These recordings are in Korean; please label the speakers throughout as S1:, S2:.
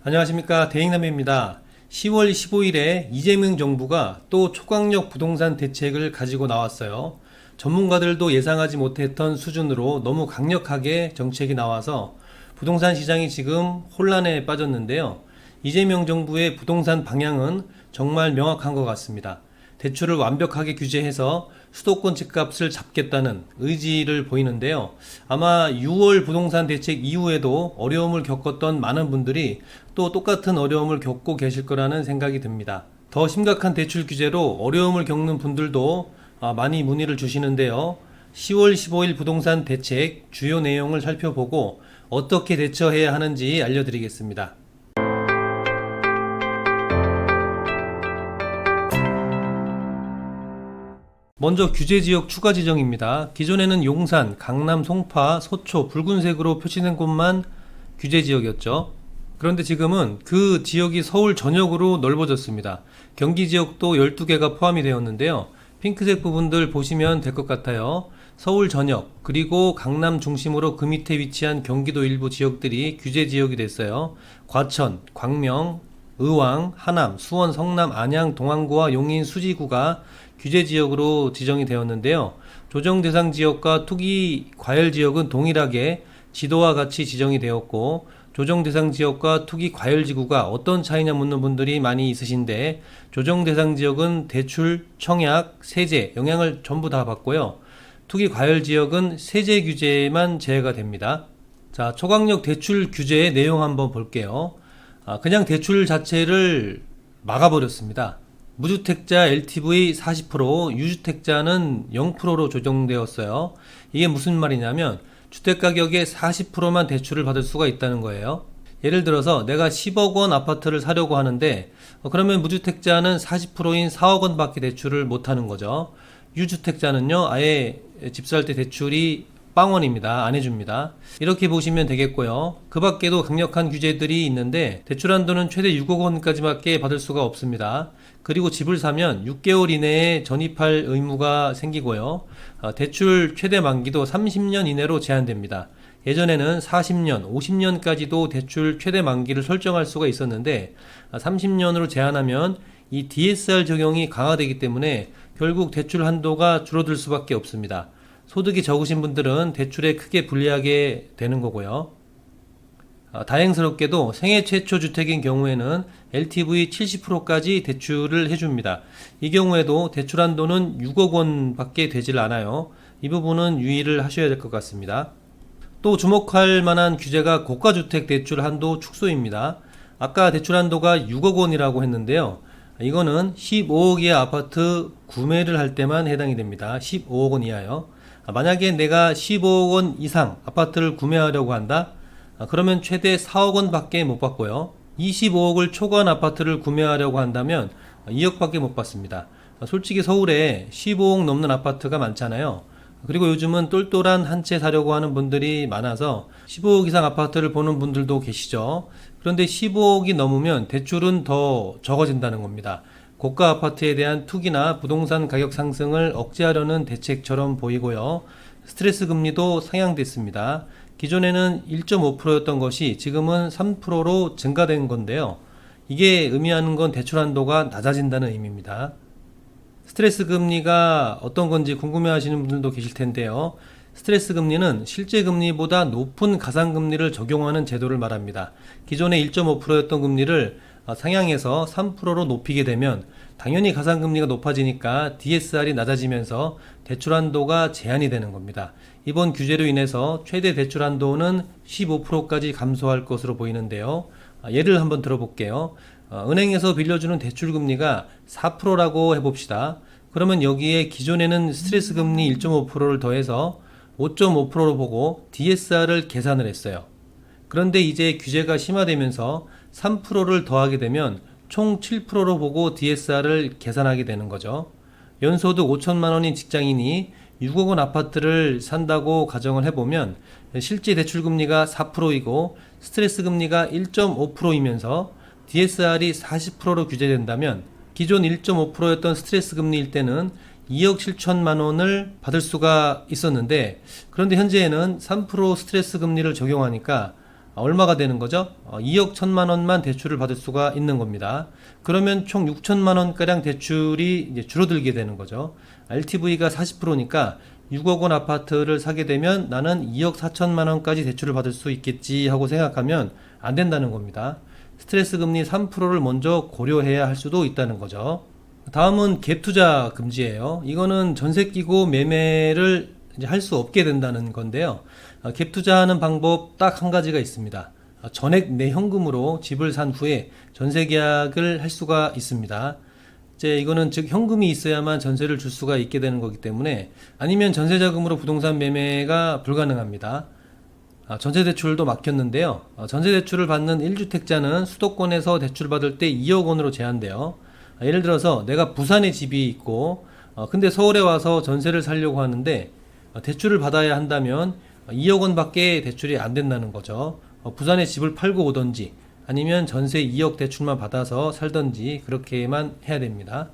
S1: 안녕하십니까, 대행남입니다. 10월 15일에 이재명 정부가 또 초강력 부동산 대책을 가지고 나왔어요. 전문가들도 예상하지 못했던 수준으로 너무 강력하게 정책이 나와서 부동산 시장이 지금 혼란에 빠졌는데요. 이재명 정부의 부동산 방향은 정말 명확한 것 같습니다. 대출을 완벽하게 규제해서 수도권 집값을 잡겠다는 의지를 보이는데요. 아마 6월 부동산 대책 이후에도 어려움을 겪었던 많은 분들이 또 똑같은 어려움을 겪고 계실 거라는 생각이 듭니다. 더 심각한 대출 규제로 어려움을 겪는 분들도 많이 문의를 주시는데요. 10월 15일 부동산 대책 주요 내용을 살펴보고 어떻게 대처해야 하는지 알려드리겠습니다. 먼저 규제지역 추가 지정입니다. 기존에는 용산, 강남, 송파, 서초, 붉은색으로 표시된 곳만 규제지역이었죠. 그런데 지금은 그 지역이 서울 전역으로 넓어졌습니다. 경기 지역도 12개가 포함이 되었는데요. 핑크색 부분들 보시면 될 것 같아요. 서울 전역, 그리고 강남 중심으로 그 밑에 위치한 경기도 일부 지역들이 규제지역이 됐어요. 과천, 광명, 의왕, 하남, 수원, 성남, 안양, 동안구와 용인, 수지구가 규제지역으로 지정이 되었는데요. 조정대상 지역과 투기 과열 지역은 동일하게 지도와 같이 지정이 되었고, 조정대상 지역과 투기 과열 지구가 어떤 차이냐 묻는 분들이 많이 있으신데, 조정대상 지역은 대출, 청약, 세제 영향을 전부 다 받고요. 투기 과열 지역은 세제 규제만 제외가 됩니다. 자, 초강력 대출 규제의 내용 한번 볼게요. 그냥 대출 자체를 막아버렸습니다. 무주택자 LTV 40%, 유주택자는 0%로 조정되었어요. 이게 무슨 말이냐면 주택가격의 40%만 대출을 받을 수가 있다는 거예요. 예를 들어서 내가 10억 원 아파트를 사려고 하는데 그러면 무주택자는 40%인 4억 원 밖에 대출을 못하는 거죠. 유주택자는요, 아예 집 살 때 대출이 빵원입니다. 안 해줍니다. 이렇게 보시면 되겠고요. 그 밖에도 강력한 규제들이 있는데 대출 한도는 최대 6억 원까지밖에 받을 수가 없습니다. 그리고 집을 사면 6개월 이내에 전입할 의무가 생기고요. 대출 최대 만기도 30년 이내로 제한됩니다. 예전에는 40년, 50년까지도 대출 최대 만기를 설정할 수가 있었는데 30년으로 제한하면 이 DSR 적용이 강화되기 때문에 결국 대출 한도가 줄어들 수밖에 없습니다. 소득이 적으신 분들은 대출에 크게 불리하게 되는 거고요. 다행스럽게도 생애 최초 주택인 경우에는 LTV 70%까지 대출을 해줍니다. 이 경우에도 대출 한도는 6억 원 밖에 되질 않아요. 이 부분은 유의를 하셔야 될 것 같습니다. 또 주목할 만한 규제가 고가주택 대출 한도 축소입니다. 아까 대출 한도가 6억 원이라고 했는데요. 이거는 15억 이하 아파트 구매를 할 때만 해당이 됩니다. 15억 원 이하요. 만약에 내가 15억 원 이상 아파트를 구매하려고 한다? 그러면 최대 4억 원 밖에 못 받고요. 25억을 초과한 아파트를 구매하려고 한다면 2억 밖에 못 받습니다. 솔직히 서울에 15억 넘는 아파트가 많잖아요. 그리고 요즘은 똘똘한 한 채 사려고 하는 분들이 많아서 15억 이상 아파트를 보는 분들도 계시죠. 그런데 15억이 넘으면 대출은 더 적어진다는 겁니다. 고가 아파트에 대한 투기나 부동산 가격 상승을 억제하려는 대책처럼 보이고요. 스트레스 금리도 상향됐습니다. 기존에는 1.5%였던 것이 지금은 3%로 증가된 건데요. 이게 의미하는 건 대출 한도가 낮아진다는 의미입니다. 스트레스 금리가 어떤 건지 궁금해 하시는 분들도 계실 텐데요. 스트레스 금리는 실제 금리보다 높은 가상 금리를 적용하는 제도를 말합니다. 기존에 1.5%였던 금리를 상향해서 3%로 높이게 되면 당연히 가상금리가 높아지니까 DSR이 낮아지면서 대출 한도가 제한이 되는 겁니다. 이번 규제로 인해서 최대 대출 한도는 15%까지 감소할 것으로 보이는데요. 예를 한번 들어볼게요. 은행에서 빌려주는 대출 금리가 4%라고 해봅시다. 그러면 여기에 기존에는 스트레스 금리 1.5%를 더해서 5.5%로 보고 DSR을 계산을 했어요. 그런데 이제 규제가 심화되면서 3%를 더하게 되면 총 7%로 보고 DSR을 계산하게 되는 거죠. 연소득 5천만 원인 직장인이 6억 원 아파트를 산다고 가정을 해보면 실제 대출 금리가 4%이고 스트레스 금리가 1.5%이면서 DSR이 40%로 규제된다면 기존 1.5%였던 스트레스 금리일 때는 2억 7천만 원을 받을 수가 있었는데, 그런데 현재에는 3% 스트레스 금리를 적용하니까 얼마가 되는 거죠? 2억 1천만 원만 대출을 받을 수가 있는 겁니다. 그러면 총 6천만 원가량 대출이 이제 줄어들게 되는 거죠. LTV가 40%니까 6억 원 아파트를 사게 되면 나는 2억 4천만 원까지 대출을 받을 수 있겠지 하고 생각하면 안 된다는 겁니다. 스트레스 금리 3%를 먼저 고려해야 할 수도 있다는 거죠. 다음은 갭 투자 금지예요. 이거는 전세 끼고 매매를 할 수 없게 된다는 건데요. 갭 투자하는 방법 딱 한 가지가 있습니다. 전액 내 현금으로 집을 산 후에 전세 계약을 할 수가 있습니다. 이제 이거는 즉 현금이 있어야만 전세를 줄 수가 있게 되는 거기 때문에, 아니면 전세 자금으로 부동산 매매가 불가능합니다. 전세 대출도 막혔는데요. 전세 대출을 받는 1주택자는 수도권에서 대출을 받을 때 2억 원으로 제한돼요. 예를 들어서 내가 부산에 집이 있고 근데 서울에 와서 전세를 살려고 하는데 대출을 받아야 한다면 2억 원밖에 대출이 안 된다는 거죠. 부산에 집을 팔고 오던지 아니면 전세 2억 대출만 받아서 살던지 그렇게만 해야 됩니다.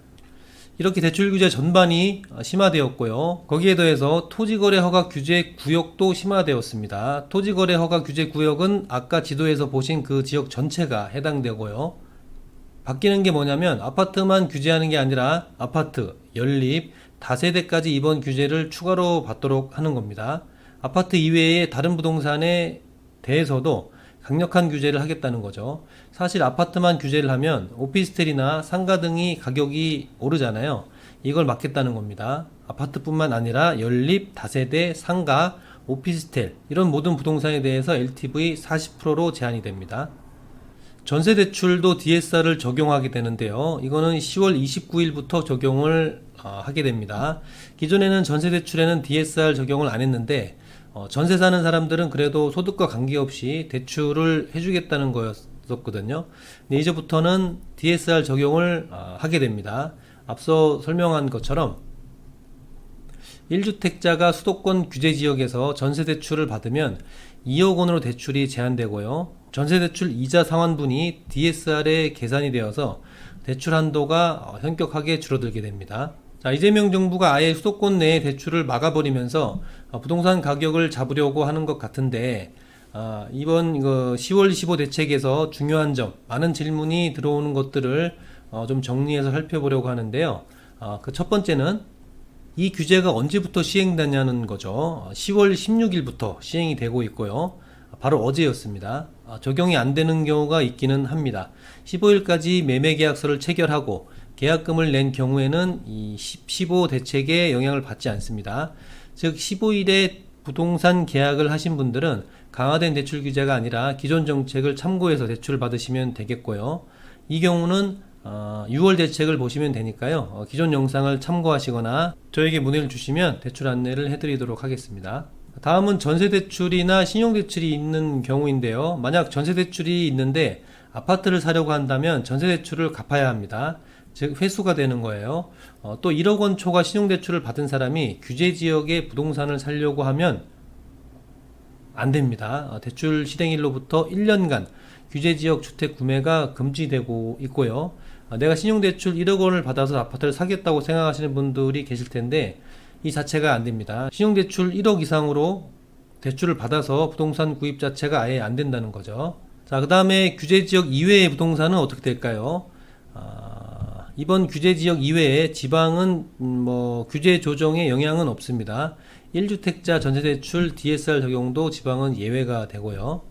S1: 이렇게 대출 규제 전반이 심화되었고요. 거기에 더해서 토지거래 허가 규제 구역도 심화되었습니다. 토지거래 허가 규제 구역은 아까 지도에서 보신 그 지역 전체가 해당되고요. 바뀌는 게 뭐냐면 아파트만 규제하는 게 아니라 아파트, 연립, 다세대까지 이번 규제를 추가로 받도록 하는 겁니다. 아파트 이외의 다른 부동산에 대해서도 강력한 규제를 하겠다는 거죠. 사실 아파트만 규제를 하면 오피스텔이나 상가 등이 가격이 오르잖아요. 이걸 막겠다는 겁니다. 아파트뿐만 아니라 연립, 다세대, 상가, 오피스텔 이런 모든 부동산에 대해서 LTV 40%로 제한이 됩니다. 전세 대출도 DSR을 적용하게 되는데요. 이거는 10월 29일부터 적용을 하게 됩니다. 기존에는 전세 대출에는 DSR 적용을 안 했는데 전세 사는 사람들은 그래도 소득과 관계없이 대출을 해주겠다는 거였었거든요. 근데 이제부터는 DSR 적용을 하게 됩니다. 앞서 설명한 것처럼 1주택자가 수도권 규제지역에서 전세대출을 받으면 2억 원으로 대출이 제한되고요. 전세대출 이자 상환분이 DSR에 계산이 되어서 대출 한도가 현격하게 줄어들게 됩니다. 자, 이재명 정부가 아예 수도권 내에 대출을 막아버리면서 부동산 가격을 잡으려고 하는 것 같은데, 이번 10월 15 대책에서 중요한 점, 많은 질문이 들어오는 것들을 좀 정리해서 살펴보려고 하는데요. 그 첫 번째는 이 규제가 언제부터 시행되냐는 거죠. 10월 16일부터 시행이 되고 있고요. 바로 어제였습니다. 적용이 안 되는 경우가 있기는 합니다. 15일까지 매매계약서를 체결하고 계약금을 낸 경우에는 이 15 대책에 영향을 받지 않습니다. 즉 15일에 부동산 계약을 하신 분들은 강화된 대출 규제가 아니라 기존 정책을 참고해서 대출을 받으시면 되겠고요. 이 경우는 6월 대책을 보시면 되니까요. 기존 영상을 참고하시거나 저에게 문의를 주시면 대출 안내를 해드리도록 하겠습니다. 다음은 전세대출이나 신용대출이 있는 경우인데요. 만약 전세대출이 있는데 아파트를 사려고 한다면 전세대출을 갚아야 합니다. 즉 회수가 되는 거예요. 또 1억 원 초과 신용대출을 받은 사람이 규제지역에 부동산을 사려고 하면 안 됩니다. 대출 실행일로부터 1년간 규제지역 주택 구매가 금지되고 있고요. 내가 신용대출 1억 원을 받아서 아파트를 사겠다고 생각하시는 분들이 계실 텐데 이 자체가 안 됩니다. 신용대출 1억 이상으로 대출을 받아서 부동산 구입 자체가 아예 안 된다는 거죠. 자, 그 다음에 규제지역 이외의 부동산은 어떻게 될까요? 이번 규제지역 이외에 지방은 규제 조정에 영향은 없습니다. 1주택자 전세대출 DSR 적용도 지방은 예외가 되고요.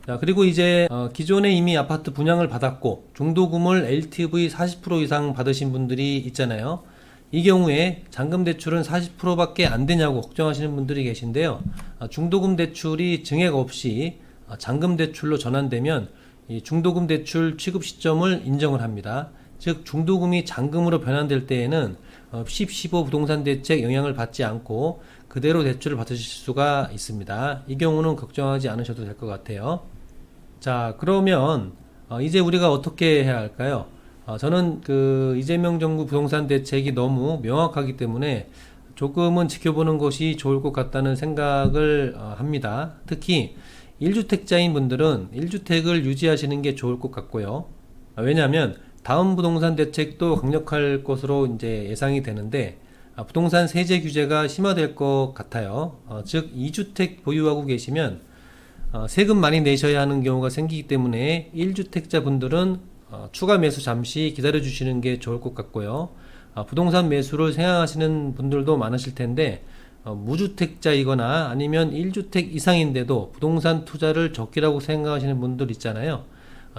S1: 자, 그리고 이제 기존에 이미 아파트 분양을 받았고 중도금을 LTV 40% 이상 받으신 분들이 있잖아요. 이 경우에 잔금 대출은 40%밖에 안 되냐고 걱정하시는 분들이 계신데요. 중도금 대출이 증액 없이 잔금 대출로 전환되면 이 중도금 대출 취급 시점을 인정을 합니다. 즉 중도금이 잔금으로 변환될 때에는 10-15 부동산 대책 영향을 받지 않고 그대로 대출을 받으실 수가 있습니다. 이 경우는 걱정하지 않으셔도 될 것 같아요. 자, 그러면 이제 우리가 어떻게 해야 할까요? 저는 이재명 정부 부동산 대책이 너무 명확하기 때문에 조금은 지켜보는 것이 좋을 것 같다는 생각을 합니다. 특히 1주택자인 분들은 1주택을 유지하시는 게 좋을 것 같고요. 왜냐하면 다음 부동산 대책도 강력할 것으로 이제 예상이 되는데 부동산 세제 규제가 심화될 것 같아요. 즉 2주택 보유하고 계시면 세금 많이 내셔야 하는 경우가 생기기 때문에 1주택자 분들은 추가 매수 잠시 기다려 주시는 게 좋을 것 같고요. 부동산 매수를 생각하시는 분들도 많으실 텐데 무주택자이거나 아니면 1주택 이상인데도 부동산 투자를 적기라고 생각하시는 분들 있잖아요.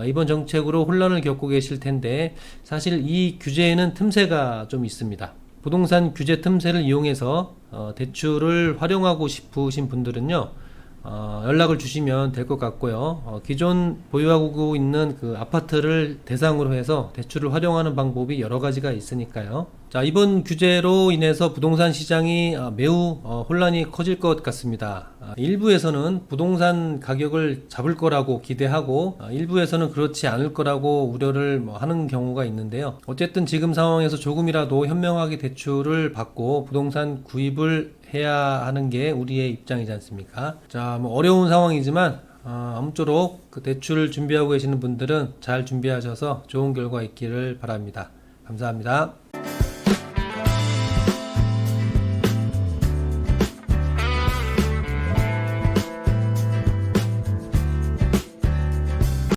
S1: 이번 정책으로 혼란을 겪고 계실 텐데 사실 이 규제에는 틈새가 좀 있습니다. 부동산 규제 틈새를 이용해서 대출을 활용하고 싶으신 분들은요, 연락을 주시면 될 것 같고요. 기존 보유하고 있는 그 아파트를 대상으로 해서 대출을 활용하는 방법이 여러 가지가 있으니까요. 자, 이번 규제로 인해서 부동산 시장이 매우 혼란이 커질 것 같습니다. 일부에서는 부동산 가격을 잡을 거라고 기대하고 일부에서는 그렇지 않을 거라고 우려를 하는 경우가 있는데요. 어쨌든 지금 상황에서 조금이라도 현명하게 대출을 받고 부동산 구입을 해야 하는 게 우리의 입장이지 않습니까? 자, 어려운 상황이지만 아무쪼록 그 대출을 준비하고 계시는 분들은 잘 준비하셔서 좋은 결과 있기를 바랍니다. 감사합니다.